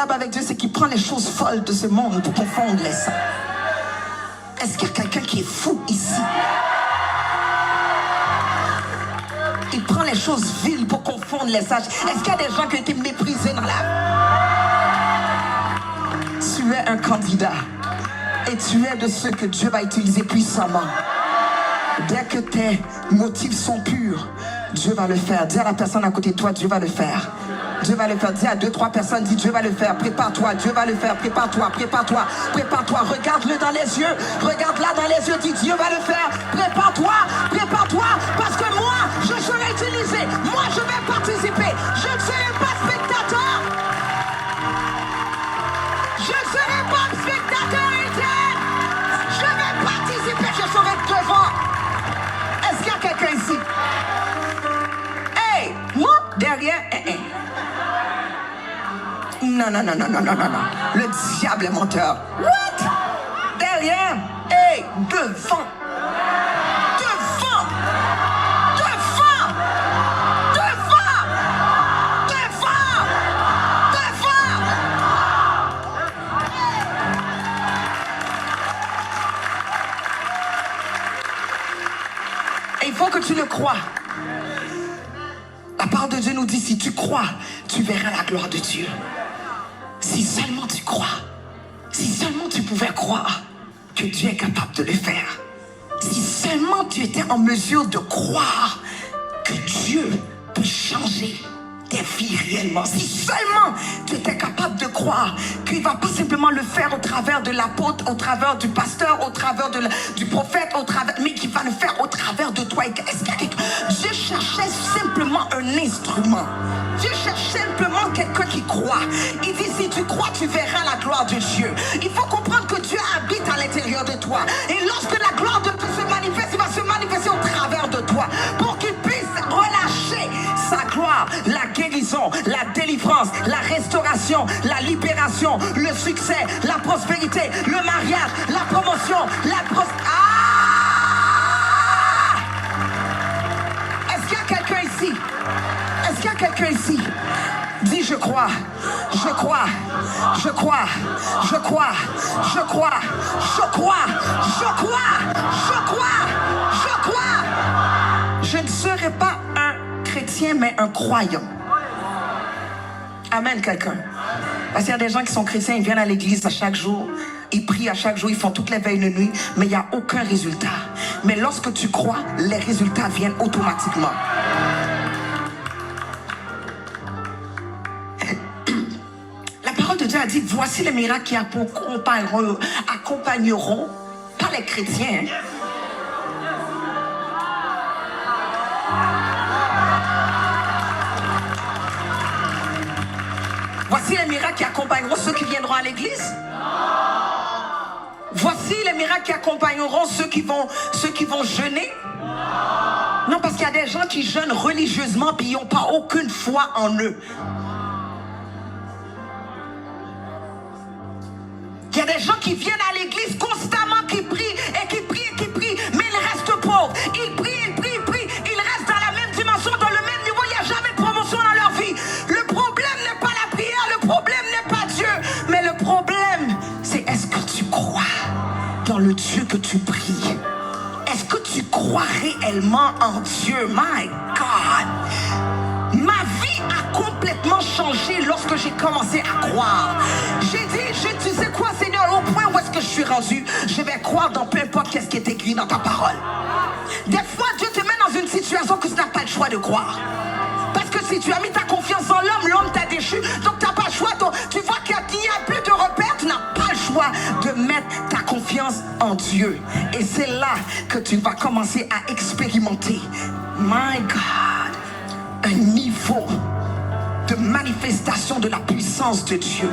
formidable avec Dieu, c'est qu'il prend les choses folles de ce monde pour confondre les saints. Est-ce qu'il y a quelqu'un qui est fou ici? Il prend les choses viles pour confondre les sages. Est-ce qu'il y a des gens qui ont été méprisés dans la... Tu es un candidat. Et tu es de ceux que Dieu va utiliser puissamment. Dès que tes motifs sont purs, Dieu va le faire. Dis à la personne à côté de toi, Dieu va le faire. Dieu va le faire. Dis à 2-3 personnes, dis Dieu va le faire. Prépare-toi, Dieu va le faire. Prépare-toi, prépare-toi, prépare-toi. Regarde-le dans les yeux. Regarde-la dans les yeux. Dis Dieu va le faire. Prépare-toi, prépare-toi. Parce que moi, je serai utilisé. Moi, je vais participer. Je ne serai pas spectateur. Je ne serai pas spectateur éternel. Je vais participer. Je serai devant. Est-ce qu'il y a quelqu'un ici? Hey, moi, derrière, Non, non, non, non, non, non, non, non. Le diable est menteur. What? Derrière. Hey, devant. Devant. Devant. Devant. Devant. Devant. Et il faut que tu le crois. La parole de Dieu nous dit, si tu crois, tu verras la gloire de Dieu. Si seulement tu crois, si seulement tu pouvais croire que Dieu est capable de le faire, si seulement tu étais en mesure de croire que Dieu peut changer tes vies réellement, si seulement tu étais capable de croire qu'il ne va pas simplement le faire au travers de l'apôtre, au travers du pasteur, au travers du prophète, mais qu'il va le faire au travers de toi. Est-ce qu'il y a quelqu'un? Dieu cherchait simplement un instrument. Dieu cherche simplement quelqu'un qui croit. Il dit, si tu crois, tu verras la gloire de Dieu. Il faut comprendre que Dieu habite à l'intérieur de toi. Et lorsque la gloire de Dieu se manifeste, il va se manifester au travers de toi. Pour qu'il puisse relâcher sa gloire, la guérison, la délivrance, la restauration, la libération, le succès, la prospérité, le mariage, la promotion, Est-ce qu'il y a quelqu'un ici? Est-ce qu'il y a quelqu'un ici? Dis je crois, je crois, je crois, je crois, je crois, je crois, je crois, je crois, je crois. Je ne serai pas un chrétien mais un croyant. Amen quelqu'un. Parce qu'il y a des gens qui sont chrétiens, ils viennent à l'église à chaque jour, ils prient à chaque jour, ils font toutes les veilles de nuit, mais il n'y a aucun résultat. Mais lorsque tu crois, les résultats viennent automatiquement. Dieu a dit, voici les miracles qui accompagneront, pas les chrétiens. Voici les miracles qui accompagneront ceux qui viendront à l'église. Voici les miracles qui accompagneront ceux qui vont jeûner. Non, parce qu'il y a des gens qui jeûnent religieusement puis ils n'ont pas aucune foi en eux. Il y a des gens qui viennent à l'église constamment, qui prient et qui prient et qui prient, mais ils restent pauvres. Ils prient, ils prient, ils prient, ils restent dans la même dimension, dans le même niveau. Il n'y a jamais de promotion dans leur vie. Le problème n'est pas la prière, le problème n'est pas Dieu. Mais le problème, c'est est-ce que tu crois dans le Dieu que tu pries? Est-ce que tu crois réellement en Dieu? My God! Ma vie a complètement changé lorsque j'ai commencé à croire. J'ai dit, tu sais quoi, Seigneur, au point où est-ce que je suis rendu, je vais croire dans peu importe qu'est-ce qui est écrit dans ta parole. Des fois, Dieu te met dans une situation que tu n'as pas le choix de croire. Parce que si tu as mis ta confiance en l'homme, l'homme t'a déchu, donc tu n'as pas le choix. Donc, tu vois qu'il n'y a plus de repères, tu n'as pas le choix de mettre ta confiance en Dieu. Et c'est là que tu vas commencer à expérimenter, my God, un niveau de manifestation de la puissance de Dieu,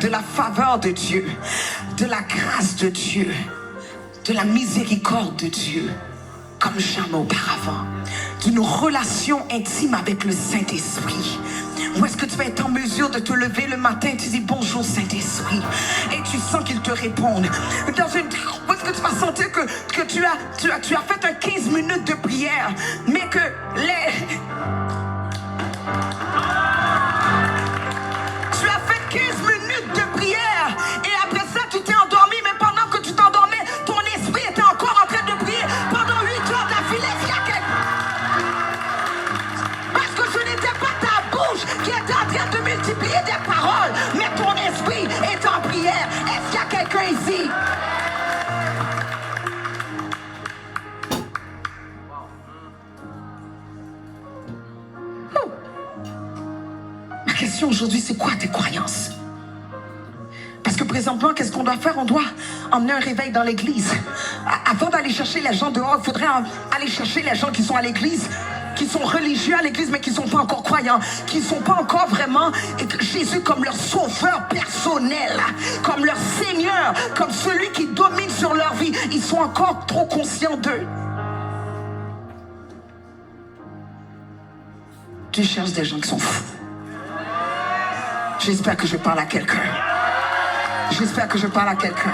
de la faveur de Dieu, de la grâce de Dieu, de la miséricorde de Dieu, comme jamais auparavant, d'une relation intime avec le Saint-Esprit. Où est-ce que tu vas être en mesure de te lever le matin et tu dis bonjour Saint-Esprit et tu sens qu'il te réponde. Où est-ce que tu vas sentir que tu as fait un 15 minutes de prière, mais que tu as fait 15 minutes quelqu'un ici? Ma question aujourd'hui, c'est quoi tes croyances? Parce que présentement, qu'est-ce qu'on doit faire? On doit emmener un réveil dans l'église. Avant d'aller chercher les gens dehors, il faudrait aller chercher les gens qui sont à l'église, qui sont religieux à l'église, mais qui ne sont pas encore croyants, qui ne sont pas encore vraiment Jésus comme leur sauveur personnel, comme leur Seigneur, comme celui qui domine sur leur vie. Ils sont encore trop conscients d'eux. Tu cherches des gens qui sont fous. J'espère que je parle à quelqu'un. J'espère que je parle à quelqu'un.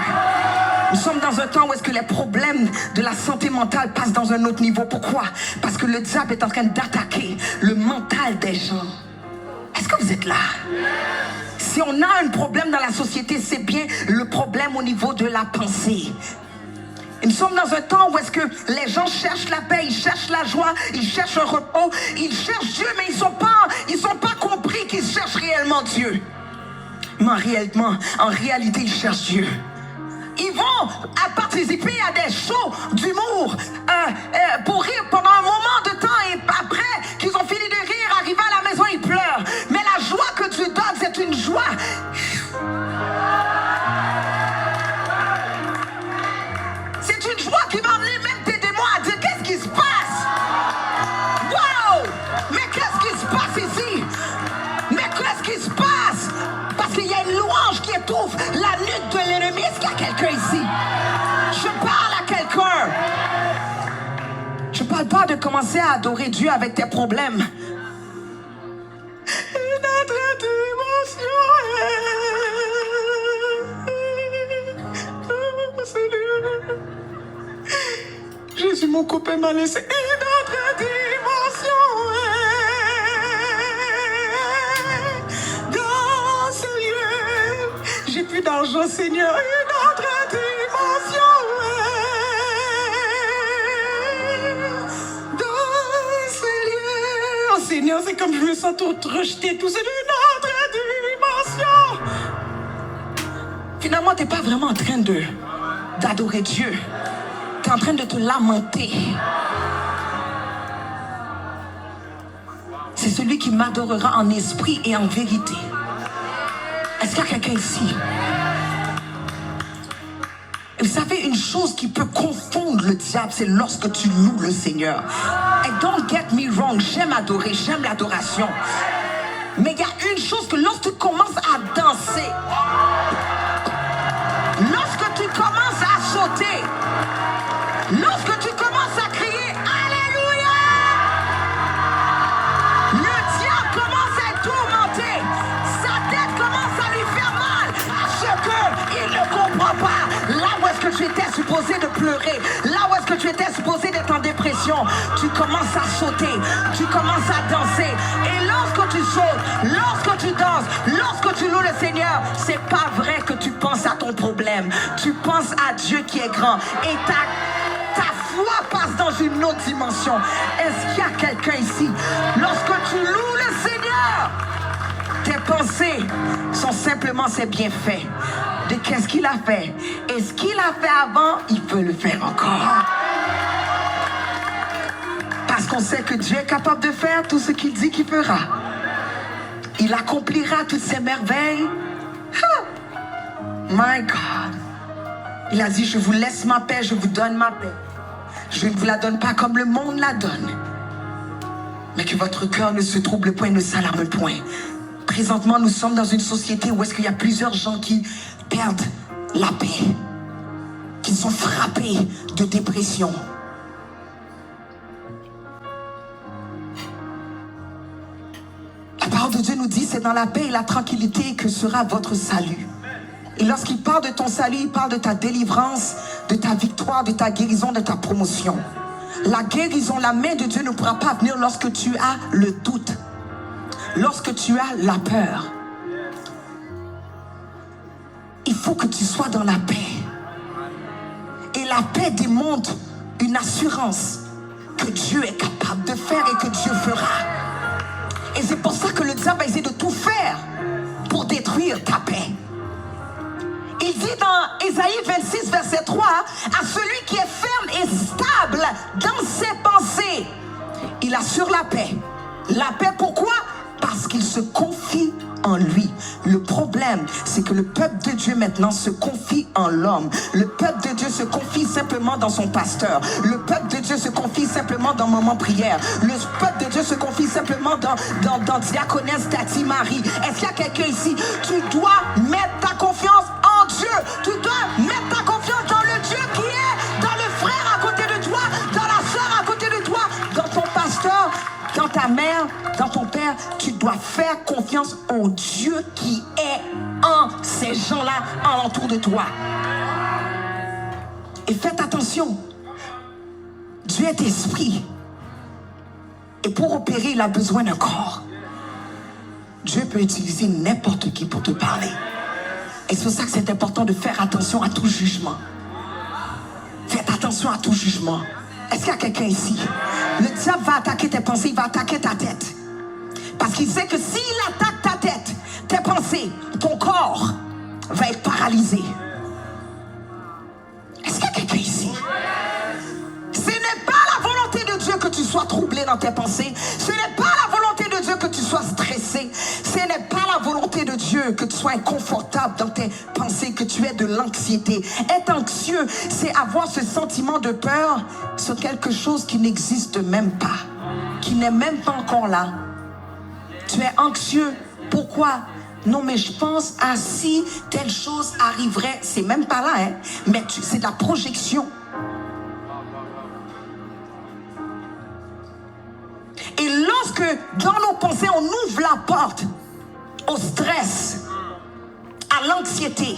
Nous sommes dans un temps où est-ce que les problèmes de la santé mentale passent dans un autre niveau. Pourquoi? Parce que le diable est en train d'attaquer le mental des gens. Est-ce que vous êtes là? Si on a un problème dans la société, c'est bien le problème au niveau de la pensée. Et nous sommes dans un temps où est-ce que les gens cherchent la paix, ils cherchent la joie, ils cherchent un repos, ils cherchent Dieu, mais ils sont pas compris qu'ils cherchent réellement Dieu. Mais en réalité, ils cherchent Dieu. Ils vont participer à des shows d'humour pour rire pendant un moment de temps, et après qu'ils ont fini de rire, arrivés à la maison, ils pleurent. Mais la joie que Dieu donne, c'est une joie. C'est une joie qui va amener même tes démons à dire qu'est-ce qui se passe? Wow! Mais qu'est-ce qui se passe ici? Mais qu'est-ce qui se passe? Parce qu'il y a une louange qui étouffe la nuque de l'ennemi. Est-ce qu'il y a quelqu'un ici? Je parle à quelqu'un. Je parle pas de commencer à adorer Dieu avec tes problèmes. Jésus, mon copain m'a laissé une autre dimension. Dans ce lieu, j'ai plus d'argent, Seigneur. Une autre dimension. Dans ce lieu. Oh Seigneur, c'est comme je me sens tout rejeté. Tout c'est une autre dimension. Finalement, tu n'es pas vraiment en train d'adorer Dieu. Tu es en train de te lamenter. C'est celui qui m'adorera en esprit et en vérité. Est-ce qu'il y a quelqu'un ici? Et vous savez, une chose qui peut confondre le diable, c'est lorsque tu loues le Seigneur. And don't get me wrong, j'aime adorer, j'aime l'adoration. Mais il y a une chose que lorsque tu commences à danser, lorsque tu commences à sauter, lorsque tu commences à crier Alléluia, le diable commence à être tourmenté. Sa tête commence à lui faire mal parce qu'il ne comprend pas. Là où est-ce que tu étais supposé de pleurer, là où est-ce que tu étais supposé d'être en dépression, tu commences à sauter, tu commences à danser. Et lorsque tu sautes, lorsque tu danses, lorsque tu loues le Seigneur, c'est pas vrai que tu penses à ton problème. Tu penses à Dieu qui est grand. Et ta foi passe dans une autre dimension. Est-ce qu'il y a quelqu'un ici? Lorsque tu loues le Seigneur, tes pensées sont simplement ses bienfaits. De qu'est-ce qu'il a fait? Et ce qu'il a fait avant, il peut le faire encore. Parce qu'on sait que Dieu est capable de faire tout ce qu'il dit qu'il fera. Il accomplira toutes ses merveilles. My God. Il a dit, je vous laisse ma paix, je vous donne ma paix. Je ne vous la donne pas comme le monde la donne. Mais que votre cœur ne se trouble point, ne s'alarme point. Présentement, nous sommes dans une société où est-ce qu'il y a plusieurs gens qui perdent la paix, qui sont frappés de dépression. La parole de Dieu nous dit, c'est dans la paix et la tranquillité que sera votre salut. Et lorsqu'il parle de ton salut, il parle de ta délivrance, de ta victoire, de ta guérison, de ta promotion. La guérison, la main de Dieu ne pourra pas venir lorsque tu as le doute, lorsque tu as la peur. Il faut que tu sois dans la paix. Et la paix démontre une assurance que Dieu est capable de faire et que Dieu fera. Et c'est pour ça que le diable va essayer de tout faire pour détruire ta paix. Il dit dit dans Ésaïe 26, verset 3, à celui qui est ferme et stable dans ses pensées, il assure la paix. La paix, pourquoi? Parce qu'il se confie en lui. Le problème, c'est que le peuple de Dieu maintenant se confie en l'homme. Le peuple de Dieu se confie simplement dans son pasteur. Le peuple de Dieu se confie simplement dans Maman Prière. Le peuple de Dieu se confie simplement dans Diaconesse Tati Marie. Est-ce qu'il y a quelqu'un ici? Tu dois mettre ta confiance en Dieu. Tu dois mettre ta confiance dans le Dieu qui est dans le frère à côté de toi, dans la soeur à côté de toi, dans ton pasteur, dans ta mère, dans ton père. Tu dois faire confiance au Dieu qui est en ces gens-là alentour de toi. Et faites attention, Dieu est esprit. Et pour opérer, il a besoin d'un corps. Dieu peut utiliser n'importe qui pour te parler. Et c'est pour ça que c'est important de faire attention à tout jugement. Faites attention à tout jugement. Est-ce qu'il y a quelqu'un ici? Le diable va attaquer tes pensées, il va attaquer ta tête. Parce qu'il sait que s'il attaque ta tête, tes pensées, ton corps va être paralysé. Est-ce qu'il y a quelqu'un ici? Ce n'est pas la volonté de Dieu que tu sois troublé dans tes pensées. Ce n'est pas la volonté de Dieu que tu sois stressé. Ce n'est pas la volonté de Dieu que tu sois inconfortable dans tes pensées, que tu aies de l'anxiété. Être anxieux, c'est avoir ce sentiment de peur sur quelque chose qui n'existe même pas, qui n'est même pas encore là. Tu es anxieux. Pourquoi? Non, mais je pense à si telle chose arriverait. C'est même pas là, hein? Mais c'est de la projection. Et lorsque dans nos pensées on ouvre la porte au stress, à l'anxiété,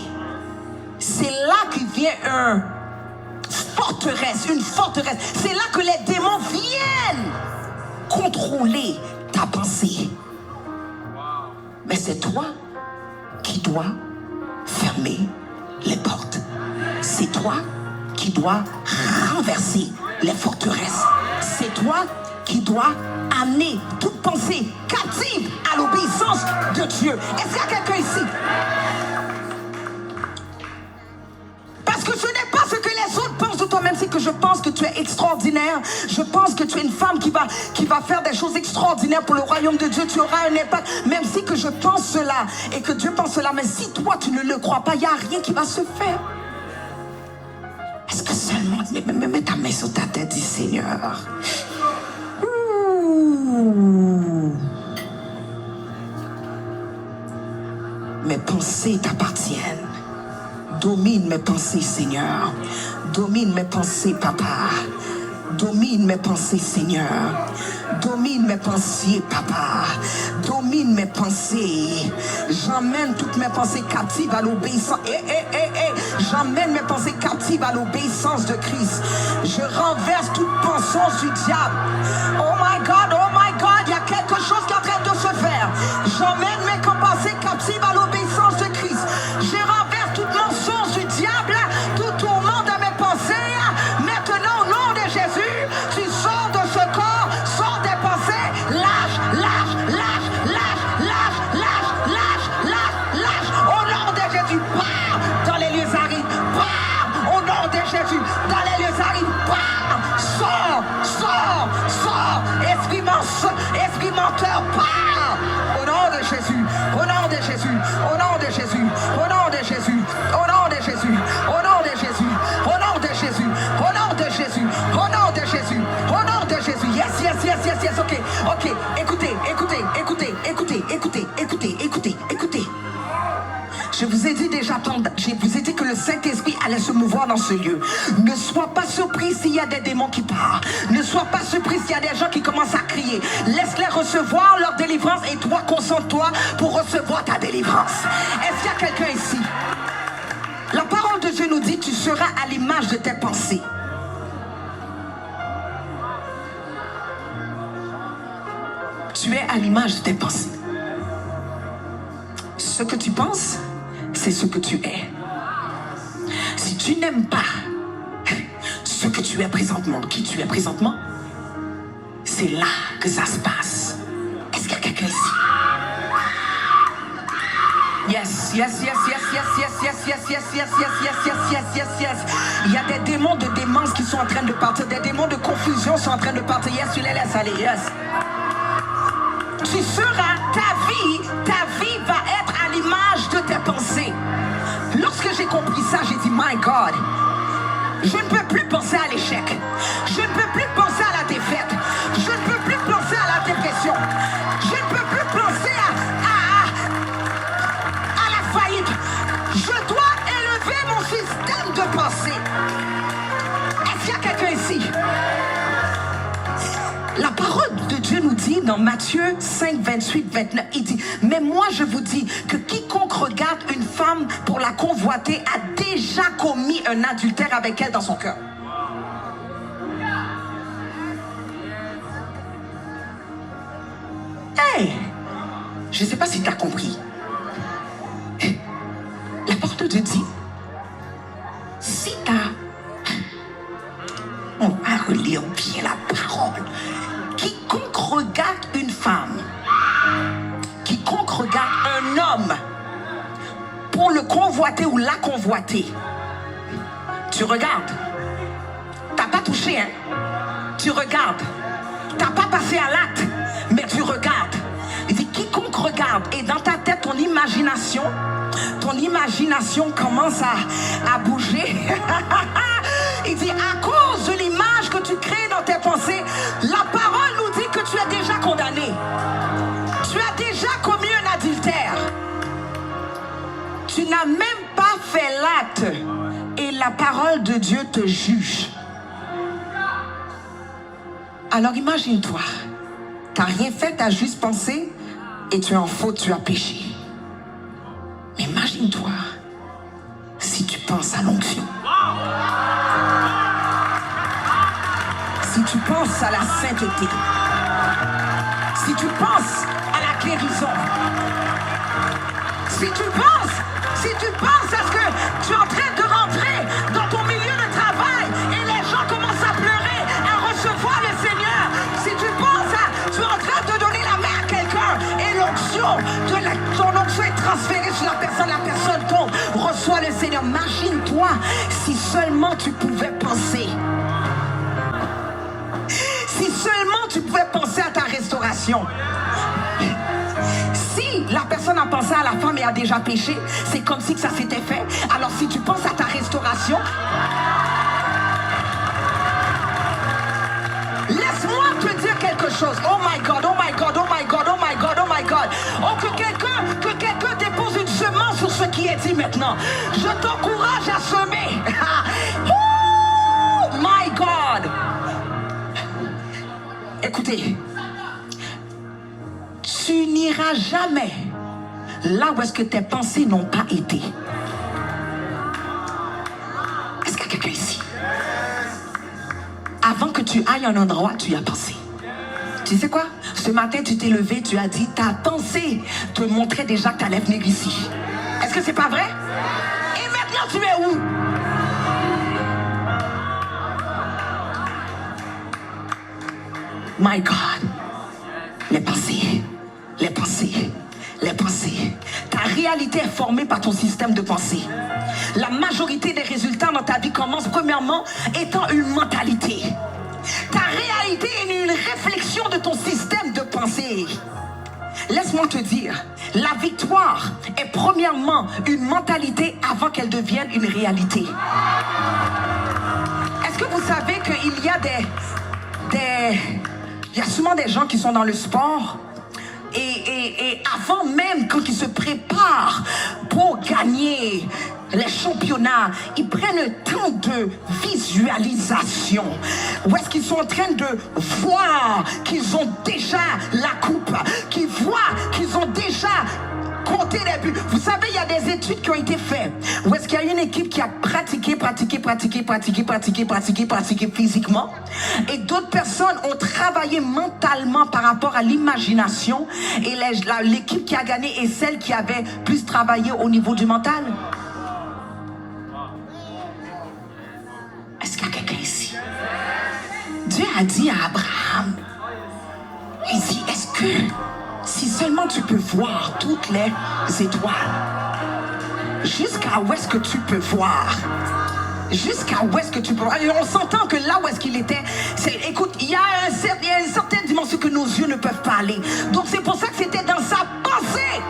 c'est là qu'il vient une forteresse. C'est là que les démons viennent contrôler ta pensée. Mais c'est toi qui dois fermer les portes. C'est toi qui dois renverser les forteresses. C'est toi qui dois amener toute pensée captive à l'obéissance de Dieu. Est-ce qu'il y a quelqu'un ici? Parce que ce n'est pas ce que les autres pensent de toi-même, c'est que je pense que tu es extraordinaire. Je pense que tu es une femme qui va faire des choses extraordinaires pour le royaume de Dieu. Tu auras un impact, même si que je pense cela et que Dieu pense cela. Mais si toi tu ne le crois pas, il n'y a rien qui va se faire. Est-ce que seulement, mets ta main sur ta tête, dis Seigneur. Mes pensées t'appartiennent. Domine mes pensées, Seigneur. Domine mes pensées, Papa. Domine mes pensées, Seigneur. Domine mes pensées, Papa. Domine mes pensées. J'emmène toutes mes pensées captives à l'obéissance. J'emmène mes pensées captives à l'obéissance de Christ. Je renverse toute pensée du diable. Oh my God, il y a quelque chose qui est en train de se faire. J'emmène mes pensées captives à l'obéissance de Christ. Je renverse toute mensonge du diable, tout tourment de mes pensées. Maintenant, au nom de Jésus, tu sors de ce corps, sors des pensées, lâche. Au nom de Jésus, pars dans les lieux arides, pars. Au nom de Jésus, dans les lieux arides, pars. Sors. Esprit menteur, pars. Au nom de Jésus, au nom de Jésus, au nom de Jésus, au nom de Jésus, au nom de Jésus, au nom de Jésus, au nom de Jésus, au nom de Jésus, au nom de Jésus, au nom de Jésus. Yes, ok. Écoutez. Je vous ai dit déjà, je vous ai dit que le Saint-Esprit allait se mouvoir dans ce lieu. Ne sois pas surpris s'il y a des démons qui partent. Ne sois pas surpris s'il y a des gens qui commencent à crier. Laisse-les recevoir leur délivrance et toi, concentre-toi pour recevoir ta délivrance. Est-ce qu'il y a quelqu'un ici? La parole de Dieu nous dit, tu seras à l'image de tes pensées. Tu es à l'image de tes pensées. Ce que tu penses, c'est ce que tu es. Si tu n'aimes pas ce que tu es présentement, qui tu es présentement, c'est là que ça se passe. Est-ce qu'il y a quelqu'un ici? Yes, yes, yes, yes, yes, yes, yes, yes, yes, yes, yes, yes, yes, yes, yes, yes. Il y a des démons de démence qui sont en train de partir, des démons de confusion sont en train de partir. Yes, tu les laisses aller, yes. Tu seras, ta vie va être à l'image de tes pensées. Lorsque j'ai compris ça, j'ai dit, my God, je ne peux plus penser à l'échec. Je ne peux plus penser à la défaite. Je ne peux plus penser à la dépression. Je ne peux plus penser à la faillite. Je dois élever mon système de pensée. Est-ce qu'il y a quelqu'un ici? La parole de Dieu nous dit dans Matthieu 5, 28, 29, il dit, mais moi je vous dis que quiconque regarde une femme pour la convoiter a déjà commis un adultère avec elle dans son cœur. Hey, je ne sais pas si tu as compris. La parole de Dieu dit, si tu as... On va relire bien la parole. Quiconque regarde une femme, quiconque regarde un homme pour le convoiter ou la convoiter, tu regardes. T'as pas touché, hein? Tu regardes. T'as pas passé à l'acte, mais tu regardes. Il dit quiconque regarde, et dans ta tête, ton imagination commence à bouger. Il dit à cause de l'image que tu crées dans tes pensées, la parole nous dit que tu es déjà condamné. Tu as déjà commis un adultère. Tu n'as même pas fait l'acte et la parole de Dieu te juge. Alors imagine-toi, tu n'as rien fait, tu as juste pensé et tu es en faute, tu as péché. Mais imagine-toi si tu penses à l'onction. Si tu penses à la sainteté, si tu penses à la guérison, si tu penses à ce que tu es en train de rentrer dans ton milieu de travail et les gens commencent à pleurer, à recevoir le Seigneur, si tu es en train de donner la main à quelqu'un et ton onction est transférée sur la personne tombe, reçoit le Seigneur. Imagine-toi si seulement tu pouvais penser. Si seulement tu pouvais penser à ta restauration. Si la personne a pensé à la femme et a déjà péché, c'est comme si que ça s'était fait. Alors si tu penses à ta restauration, laisse-moi te dire quelque chose. Oh my God, oh my God, oh my God, oh my God, oh my God. Oh, que quelqu'un dépose une semence sur ce qui est dit maintenant. Je t'encourage à semer. Oh my God. Écoutez, tu n'iras jamais là où est-ce que tes pensées n'ont pas été. Est-ce qu'il y a quelqu'un ici? Avant que tu ailles à un endroit, tu y as pensé. Tu sais quoi? Ce matin, tu t'es levé, tu as dit, ta pensée te montrait déjà que tu allais venir ici. Est-ce que c'est pas vrai? Et maintenant, tu es où? My God, les pensées. Ta réalité est formée par ton système de pensée. La majorité des résultats dans ta vie commencent premièrement étant une mentalité. Ta réalité est une réflexion de ton système de pensée. Laisse-moi te dire, la victoire est premièrement une mentalité avant qu'elle devienne une réalité. Est-ce que vous savez qu'il y a il y a souvent des gens qui sont dans le sport et avant même, quand ils se préparent pour gagner les championnats, ils prennent un temps de visualisation où est-ce qu'ils sont en train de voir qu'ils ont déjà la coupe, qu'ils voient qu'ils ont déjà compté les buts. Vous savez, il y a des études qui ont été faites où est-ce qu'il y a une équipe qui a pratiqué physiquement et d'autres personnes ont travaillé mentalement par rapport à l'imagination et l'équipe qui a gagné est celle qui avait plus travaillé au niveau du mental. Est-ce qu'il y a quelqu'un ici? Dieu a dit à Abraham, il dit, est-ce que Si seulement tu peux voir toutes les étoiles. Jusqu'à où est-ce que tu peux voir? Jusqu'à où est-ce que tu peux voir? Et on s'entend que là où est-ce qu'il était, écoute, il y a une certaine dimension que nos yeux ne peuvent pas aller. Donc c'est pour ça que c'était dans sa pensée.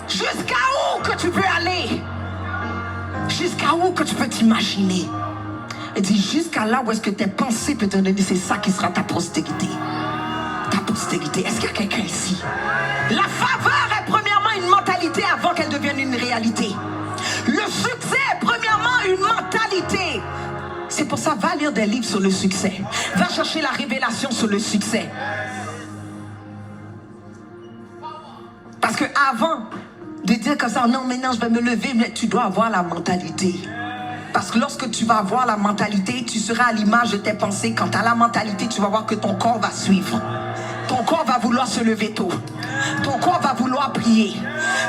Jusqu'à où que tu peux aller? Jusqu'à où que tu peux t'imaginer? Il dit jusqu'à là où est-ce que tes pensées peuvent te donner, c'est ça qui sera ta postérité. Ta postérité. Est-ce qu'il y a quelqu'un ici? La faveur est premièrement une mentalité avant qu'elle devienne une réalité. Le succès est premièrement une mentalité. C'est pour ça, va lire des livres sur le succès. Va chercher la révélation sur le succès. Parce que avant de dire comme ça, non, maintenant je vais me lever, mais tu dois avoir la mentalité. Parce que lorsque tu vas avoir la mentalité, tu seras à l'image de tes pensées. Quant à la mentalité, tu vas voir que ton corps va suivre. Ton corps va vouloir se lever tôt. Ton corps va vouloir prier.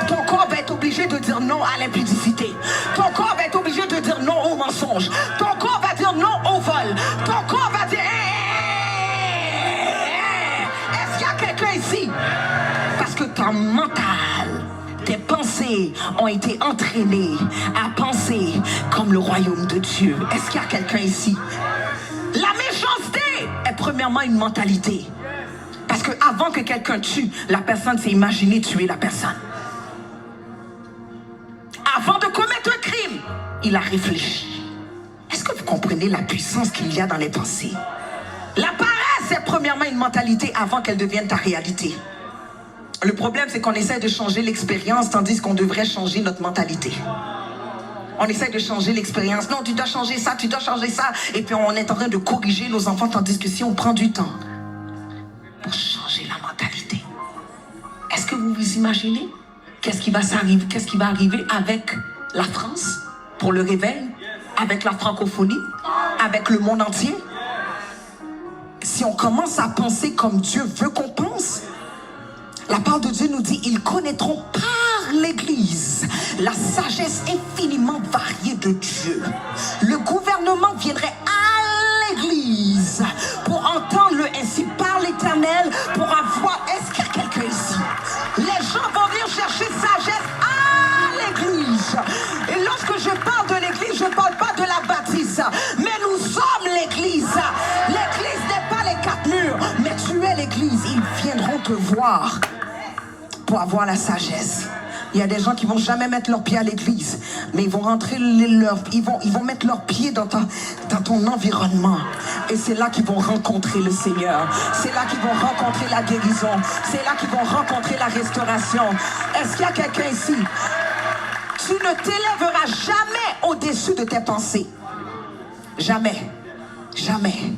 Ton corps va être obligé de dire non à l'impudicité. Ton corps va être obligé de dire non au mensonge. Ton corps va dire non au vol. Ton corps va dire est-ce qu'il y a quelqu'un ici? Parce que ton mental, tes pensées ont été entraînées à penser comme le royaume de Dieu. Est-ce qu'il y a quelqu'un ici? La méchanceté est premièrement une mentalité. Parce que avant que quelqu'un tue, la personne s'est imaginée tuer la personne. Avant de commettre un crime, il a réfléchi. Est-ce que vous comprenez la puissance qu'il y a dans les pensées? La paresse est premièrement une mentalité avant qu'elle devienne ta réalité. Le problème, c'est qu'on essaie de changer l'expérience tandis qu'on devrait changer notre mentalité. On essaie de changer l'expérience. Non, tu dois changer ça, tu dois changer ça. Et puis on est en train de corriger nos enfants tandis que si on prend du temps pour changer la mentalité. Est-ce que vous vous imaginez qu'est-ce qui va arriver avec la France pour le réveil, avec la francophonie, avec le monde entier? Si on commence à penser comme Dieu veut qu'on pense, la parole de Dieu nous dit, ils connaîtront par l'Église la sagesse infiniment variée de Dieu. Le gouvernement viendrait à l'Église pour entendre le ainsi par l'Éternel, pour avoir, est-ce qu'il y a quelqu'un ici? Les gens vont venir chercher sagesse à l'Église. Et lorsque je parle de l'Église, je ne parle pas de la bâtisse, mais nous sommes l'Église. L'Église n'est pas les quatre murs, mais tu es l'Église. Ils viendront te voir pour avoir la sagesse. Il y a des gens qui vont jamais mettre leurs pieds à l'église, mais ils vont rentrer ils vont mettre leurs pieds dans ton environnement. Et c'est là qu'ils vont rencontrer le Seigneur. C'est là qu'ils vont rencontrer la guérison. C'est là qu'ils vont rencontrer la restauration. Est-ce qu'il y a quelqu'un ici? Tu ne t'élèveras jamais au-dessus de tes pensées. Jamais. Jamais.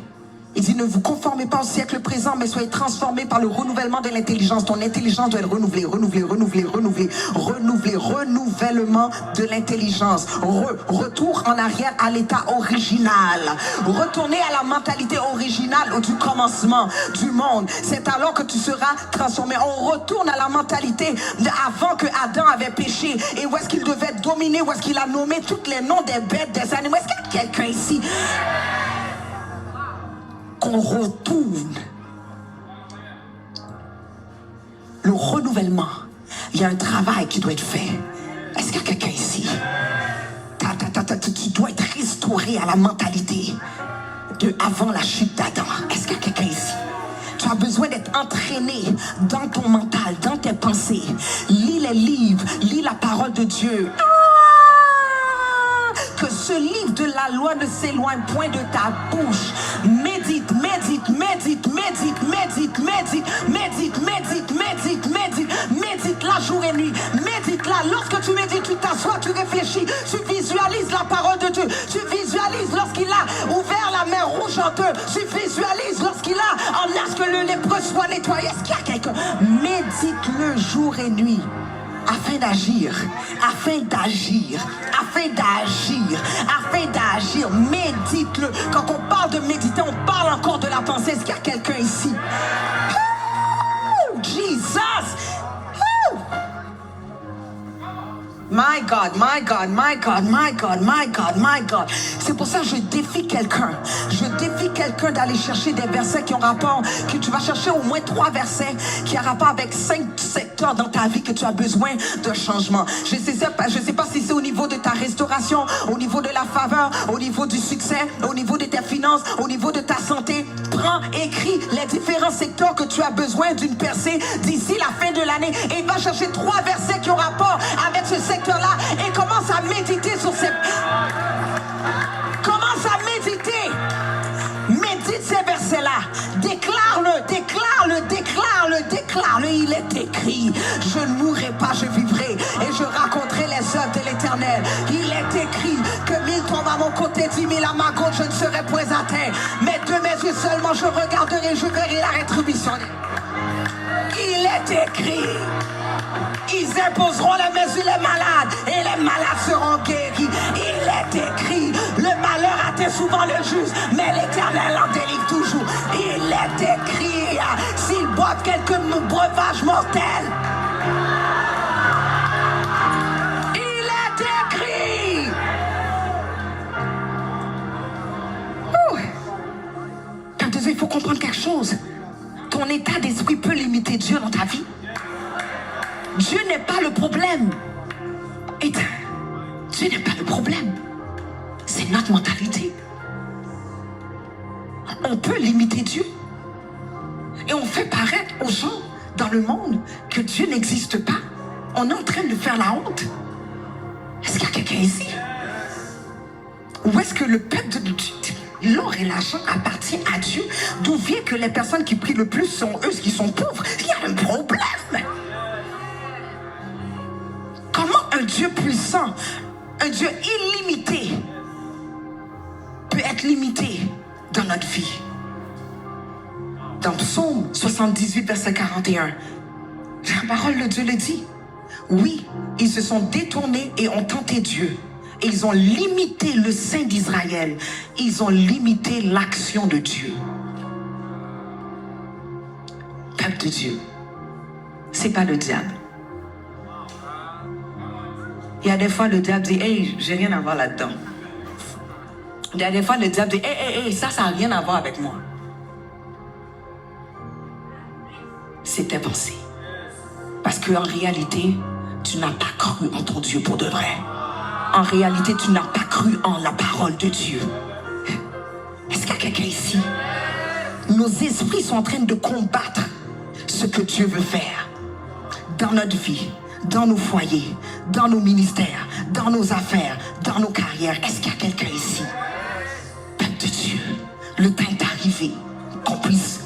Il dit, ne vous conformez pas au siècle présent, mais soyez transformés par le renouvellement de l'intelligence. Ton intelligence doit être renouvelée, renouvellement de l'intelligence. Retour en arrière à l'état original. Retourner à la mentalité originale du commencement du monde. C'est alors que tu seras transformé. On retourne à la mentalité avant que Adam avait péché. Et où est-ce qu'il devait dominer, où est-ce qu'il a nommé tous les noms des bêtes, des animaux. Est-ce qu'il y a quelqu'un ici? Qu'on retourne. Le renouvellement, il y a un travail qui doit être fait. Est-ce qu'il y a quelqu'un ici? Tu dois être restauré à la mentalité de avant la chute d'Adam. Est-ce qu'il y a quelqu'un ici? Tu as besoin d'être entraîné dans ton mental, dans tes pensées. Lis les livres, lis la parole de Dieu. Que ce livre de la loi ne s'éloigne point de ta bouche. Médite, médite, médite, médite, médite, médite, médite, médite, médite, médite, médite la jour et nuit. Médite là. Lorsque tu médites, tu t'assois, tu réfléchis, tu visualises la parole de Dieu. Tu visualises lorsqu'il a ouvert la mer rouge en deux. Tu visualises lorsqu'il a emmené à ce que le lépreux soit nettoyé. Est-ce qu'il y a quelqu'un? Médite-le jour et nuit. Afin d'agir, afin d'agir, afin d'agir, afin d'agir. Médite-le. Quand on parle de méditer, on parle encore de la pensée. Est-ce qu'il y a quelqu'un ici? Oh, Jesus! Oh. My God, my God, my God, my God, my God, my God. C'est pour ça que je défie quelqu'un. Je défie quelqu'un d'aller chercher des versets qui ont rapport, que tu vas chercher au moins 3 versets qui ont rapport avec 5 secteurs dans ta vie que tu as besoin de changement. Je sais pas si c'est au niveau de ta restauration, au niveau de la faveur, au niveau du succès, au niveau de tes finances, au niveau de ta santé. Prends, écris les différents secteurs que tu as besoin d'une percée d'ici la fin de l'année et va chercher 3 versets qui ont rapport avec ce secteur-là et commence à méditer sur ces... Commence à méditer. Médite ces versets-là. Déclare-le, déclare-le, déclare-le, déclare-le. Il est écrit, je ne mourrai pas, je vivrai et je raconterai les œuvres de l'Éternel. Il est écrit que 1000 tombent à mon côté, 10 000 à ma gauche, je ne serai point atteint. Mais de mes yeux seulement je regarderai, je verrai la rétribution. Il est écrit. Ils imposeront les mains sur les malades et les malades seront guéris. Il est écrit, le malheur atteint souvent le juste, mais l'Éternel en délivre toujours. Il est écrit, s'ils boivent quelques breuvages mortels. Il est écrit. Il faut comprendre quelque chose. Ton état d'esprit peut limiter Dieu dans ta vie. Dieu n'est pas le problème. Et Dieu n'est pas le problème. C'est notre mentalité. On peut limiter Dieu. Et on fait paraître aux gens dans le monde que Dieu n'existe pas. On est en train de faire la honte. Est-ce qu'il y a quelqu'un ici? Ou est-ce que le peuple de Dieu, l'or et l'argent appartient à Dieu? D'où vient que les personnes qui prient le plus sont eux qui sont pauvres? Il y a un problème. Comment un Dieu puissant, un Dieu illimité, peut être limité dans notre vie? Dans Psaume 78, verset 41, la parole de Dieu le dit. Oui, ils se sont détournés et ont tenté Dieu. Ils ont limité le Saint d'Israël. Ils ont limité l'action de Dieu. Peuple de Dieu, c'est pas le diable. Il y a des fois le diable dit, hey, j'ai rien à voir là-dedans. Il y a des fois le diable dit, hey, ça n'a rien à voir avec moi. C'est tes pensées. Parce qu'en réalité, tu n'as pas cru en ton Dieu pour de vrai. En réalité, tu n'as pas cru en la parole de Dieu. Est-ce qu'il y a quelqu'un ici? Nos esprits sont en train de combattre ce que Dieu veut faire dans notre vie, dans nos foyers, dans nos ministères, dans nos affaires, dans nos carrières. Est-ce qu'il y a quelqu'un ici? Peuple de Dieu, le temps est arrivé qu'on puisse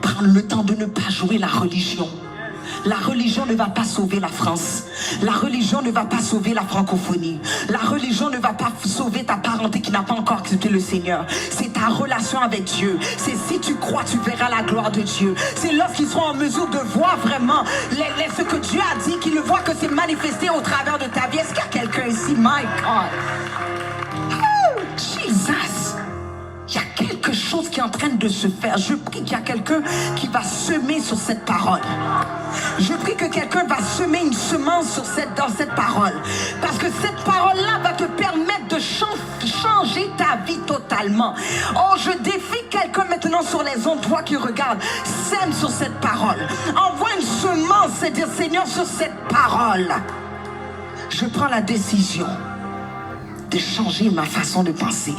prendre le temps de ne pas jouer la religion. La religion ne va pas sauver la France. La religion ne va pas sauver la francophonie. La religion ne va pas sauver ta parenté qui n'a pas encore accepté le Seigneur. C'est ta relation avec Dieu. C'est si tu crois, tu verras la gloire de Dieu. C'est lorsqu'ils seront en mesure de voir vraiment ce que Dieu a dit, qu'ils le voient que c'est manifesté au travers de ta vie. Est-ce qu'il y a quelqu'un ici? My God. Oh, Jesus. Il y a quelque chose qui est en train de se faire. Je prie qu'il y a quelqu'un qui va semer sur cette parole. Je prie que quelqu'un va semer une semence dans cette parole. Parce que cette parole-là va te permettre de changer ta vie totalement. Oh, je défie quelqu'un maintenant sur les ondes, toi qui regardes. Sème sur cette parole. Envoie une semence, c'est-à-dire, Seigneur, sur cette parole. Je prends la décision de changer ma façon de penser.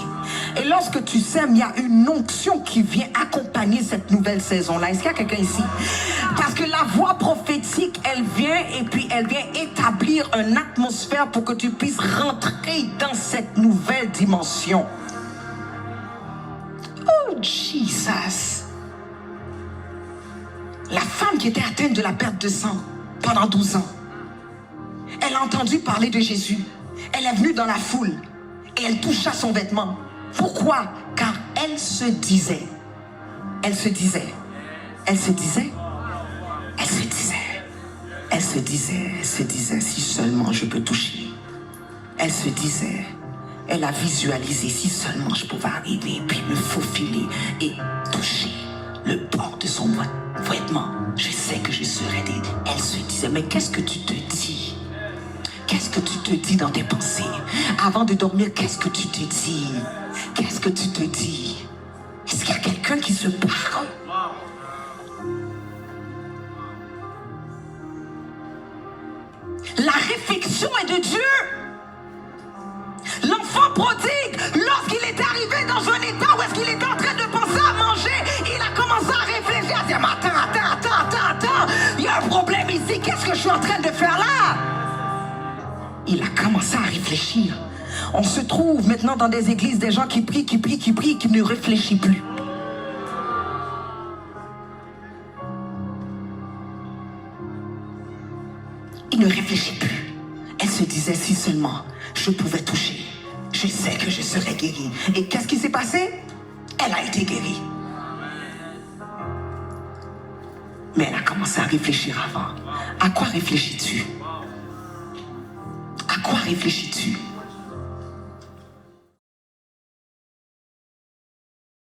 Et lorsque tu sèmes, il y a une onction qui vient accompagner cette nouvelle saison-là. Est-ce qu'il y a quelqu'un ici? Parce que la voix prophétique, elle vient et puis elle vient établir une atmosphère pour que tu puisses rentrer dans cette nouvelle dimension. Oh, Jesus! La femme qui était atteinte de la perte de sang pendant 12 ans, elle a entendu parler de Jésus. Elle est venue dans la foule et elle toucha son vêtement. Pourquoi? Car elle se disait, si seulement je peux toucher. Elle se disait, elle a visualisé, si seulement je pouvais arriver, puis me faufiler et toucher le bord de son vêtement. Je sais que je serais aidée. Elle se disait, mais qu'est-ce que tu te dis? Qu'est-ce que tu te dis dans tes pensées? Avant de dormir, qu'est-ce que tu te dis? Qu'est-ce que tu te dis? Est-ce qu'il y a quelqu'un qui se parle? La réflexion est de Dieu. L'enfant prodigue, lorsqu'il est arrivé dans un état où est-ce qu'il était en train de penser à manger, il a commencé à réfléchir, à dire, mais attends, il y a un problème ici, qu'est-ce que je suis en train de faire là? Il a commencé à réfléchir. On se trouve maintenant dans des églises, des gens qui prient, qui ne réfléchissent plus. Il ne réfléchit plus. Elle se disait, si seulement je pouvais toucher, je sais que je serais guérie. Et qu'est-ce qui s'est passé? Elle a été guérie. Mais elle a commencé à réfléchir avant. À quoi réfléchis-tu? À quoi réfléchis-tu?